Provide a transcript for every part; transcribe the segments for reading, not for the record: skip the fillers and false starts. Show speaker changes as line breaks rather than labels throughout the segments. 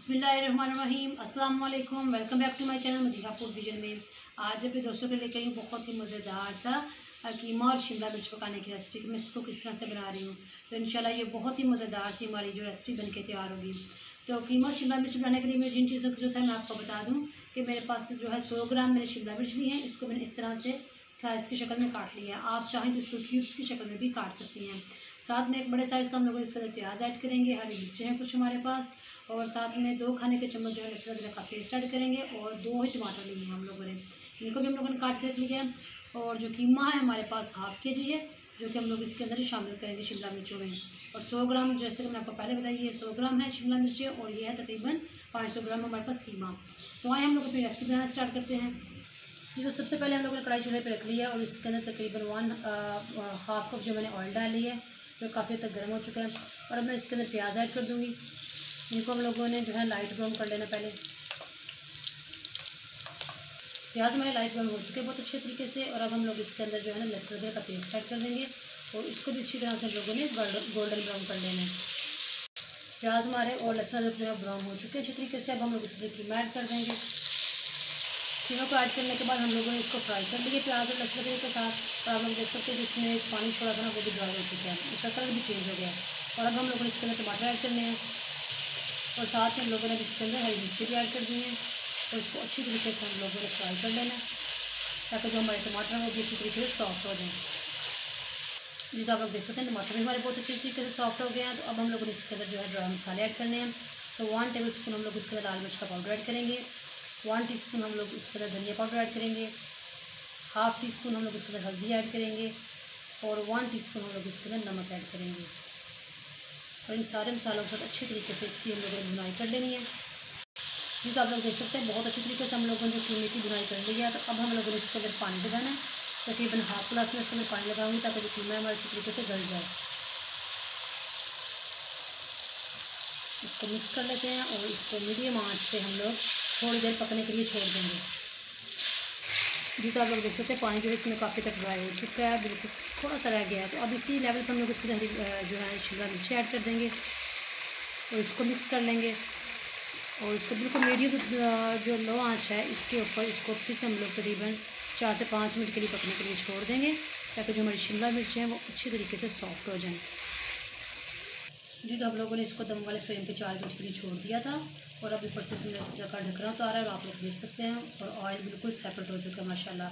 बिस्मिल्लाहिर्रहमानिर्रहीम, अस्सलाम वालेकुम। Welcome back to my channel Madiha food vision में। आज अपने दोस्तों के लिए लेकर आई हूँ बहुत ही मज़ेदार सा कीमा और शिमला मिर्च पकाने की रेसिपी। मैं इसको किस तरह से बना रही हूँ तो इंशाल्लाह ये बहुत ही मज़ेदार सी हमारी जो रेसिपी बनके तैयार होगी। तो कीमा और शिमला मिर्च बनाने के लिए मैं जिन चीज़ों की ज़रूरत है मैं आपको बता दूँ कि मेरे पास जो है 100 ग्राम मैंने शिमला मिर्च ली है। इसको मैंने इस तरह से स्लाइस की शक्ल में काट लिया है। आप चाहें तो इसको क्यूब्स की शक्ल में भी काट सकती हैं। साथ में एक बड़े साइज़ का हम लोग इसके अंदर प्याज ऐड करेंगे, हरी मिर्चें हैं कुछ हमारे पास, और साथ में 2 खाने के चम्मच जो है लहसुन अदरक का पेस्ट ऐड करेंगे, और 2 ही टमाटर लिए हैं हम लोगों ने, इनको भी हम लोगों ने काट के रख लिया है। और जो कीमा है हमारे पास हाफ़ के जी है, जो कि हम लोग इसके अंदर शामिल करेंगे शिमला मिर्चों में। और 100 ग्राम, जैसे कि मैंने आपको पहले बताया, ये 100 ग्राम है शिमला मिर्चें, और ये है तकरीबन 500 ग्राम हमारे पास कीमा। तो आए हम लोग अपनी रेसिपी बनाना स्टार्ट करते हैं। ये तो सबसे पहले हम लोगों ने कढ़ाई चूल्हे पे रख लिया, और इसके अंदर तकरीबन हाफ कप जो मैंने ऑयल डाल लिया है, जो काफ़ी हद तक गर्म हो चुका है। और अब मैं इसके अंदर प्याज ऐड कर दूँगी। इनको हम लोगों ने जो है लाइट ब्राउन कर लेना पहले। प्याज हमारे लाइट ब्राउन हो चुके हैं बहुत अच्छे तरीके से। और अब हम लोग इसके अंदर जो है ना लहसुन अदरक का पेस्ट ऐड कर देंगे, और इसको भी अच्छी तरह से लोगों ने गोल्डन ब्राउन कर लेना है। प्याज हमारे और लहसुन अदरक जो है ब्राउन हो चुके हैं अच्छे तरीके से। अब हम लोग इसमें कीमा ऐड कर देंगे। कीमा को ऐड करने के बाद हम लोगों ने इसको फ्राई कर लिया प्याज और लहसुन अदरक के साथ। और आप लोग देख सकते हैं जिसमें पानी छोड़ा था ना वो भी ड्राई हो चुका है, उसका कलर भी चेंज हो गया है। और अब हम लोगों ने इसके अंदर टमाटर ऐड करने हैं, और साथ में हम लोगों ने इसके अंदर हरी मिर्ची भी ऐड कर दी है। और इसको अच्छी तरीके से हम लोगों ने फ्राई कर लेना है, ताकि जो हमारे टमाटर हैं वो भी अच्छी तरीके से सॉफ्ट हो जाएँ। जी तो आप लोग देख सकते हैं टमाटर भी हमारे बहुत अच्छे तरीके से सॉफ्ट हो गए हैं। तो अब हम लोगों ने इसके अंदर जो है ड्राई मसाले ऐड करने हैं। तो 1 टेबल स्पून हम लोग इसके अंदर लाल मिर्च का पाउडर ऐड करेंगे, 1 टीस्पून हम लोग इसके अंदर धनिया पाउडर ऐड करेंगे, हाफ़ टी स्पून हम लोग इसके अंदर हल्दी ऐड करेंगे, और 1 टीस्पून हम लोग इसके अंदर नमक ऐड करेंगे। और इन सारे मसालों के साथ अच्छे तरीके से इसकी हम लोगों ने भुनाई कर लेनी है। जी तो आप लोग देख सकते हैं बहुत अच्छे तरीके से हम लोगों ने कीमे की भुनाई कर ली है। तो अब हम लोगों ने इसके अंदर पानी लगाना है। तकरीबन हाफ गिलास में इसके अंदर पानी लगाऊंगी, ताकि जो कीमा हमारे अच्छी तरीके से गल जाए। इसको मिक्स कर लेते हैं, और इसको मीडियम आंच पे हम लोग थोड़ी देर पकने के लिए छोड़ देंगे। जी तो आप लोग देख सकते हैं पानी जो है इसमें काफ़ी तक ड्राई हो चुका है, बिल्कुल थोड़ा सा रह गया है। तो अब इसी लेवल पर हम लोग इसके अंदर जो है शिमला मिर्च ऐड कर देंगे, और इसको मिक्स कर लेंगे। और इसको बिल्कुल मीडियम जो लो आंच है इसके ऊपर इसको फिर से हम लोग तकरीबन 4 से 5 मिनट के लिए पकने के लिए छोड़ देंगे, ताकि जो हमारी शिमला मिर्च हैं वो अच्छी तरीके से सॉफ्ट हो जाएं। जी तो हम लोगों ने इसको दम वाले फ्लेम पे 4 मिनट के लिए छोड़ दिया था, और अब ऊपर से इसमें इस तरह का ढकना उतारा है, और आप लोग देख सकते हैं। और ऑयल बिल्कुल सेपरेट हो चुका है माशाल्लाह।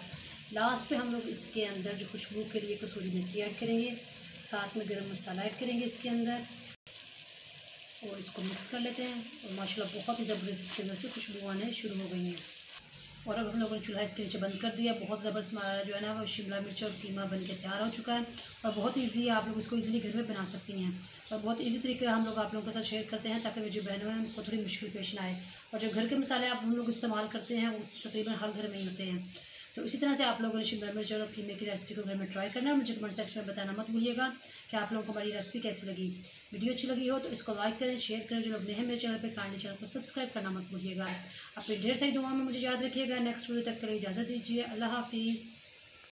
लास्ट पे हम लोग इसके अंदर जो खुशबू के लिए कसूरी मेथी ऐड करेंगे, साथ में गरम मसाला ऐड करेंगे इसके अंदर, और इसको मिक्स कर लेते हैं। और माशाल्लाह बहुत ही ज़बरदस्त इसके अंदर से खुशबू आने शुरू हो गई है। और अब हम लोगों ने चूल्हा इसके नीचे बंद कर दिया। बहुत ज़बरदस्त हमारा जो है ना वो शिमला मिर्च और कीमा बन के तैयार हो चुका है, और बहुत ईजी है। आप लोग इसको ईजिली घर में बना सकती हैं, और बहुत ईजी तरीके हम लोग आप लोगों के साथ शेयर करते हैं, ताकि मेरी जो बहनों हैं उनको थोड़ी मुश्किल पेश ना आए। और जो घर के मसाले आप हम लोग इस्तेमाल करते हैं वो तकरीबन हर घर में ही होते हैं। तो इसी तरह से आप लोगों ने शिमला मिर्च और कीमे की रेसिपी को घर में ट्राई करना है। मुझे कमेंट सेक्शन में बताना मत भूलिएगा कि आप लोगों को हमारी रेसिपी कैसी लगी। वीडियो अच्छी लगी हो तो इसको लाइक करें, शेयर करें। जो लोग नए हैं मेरे चैनल पर, काइंडली चैनल को सब्सक्राइब करना मत भूलिएगा। अपनी ढेर सारी दुआओं में मुझे याद रखिएगा। नेक्स्ट वीडियो तक के लिए इजाज़त दीजिए। अल्लाह हाफिज़।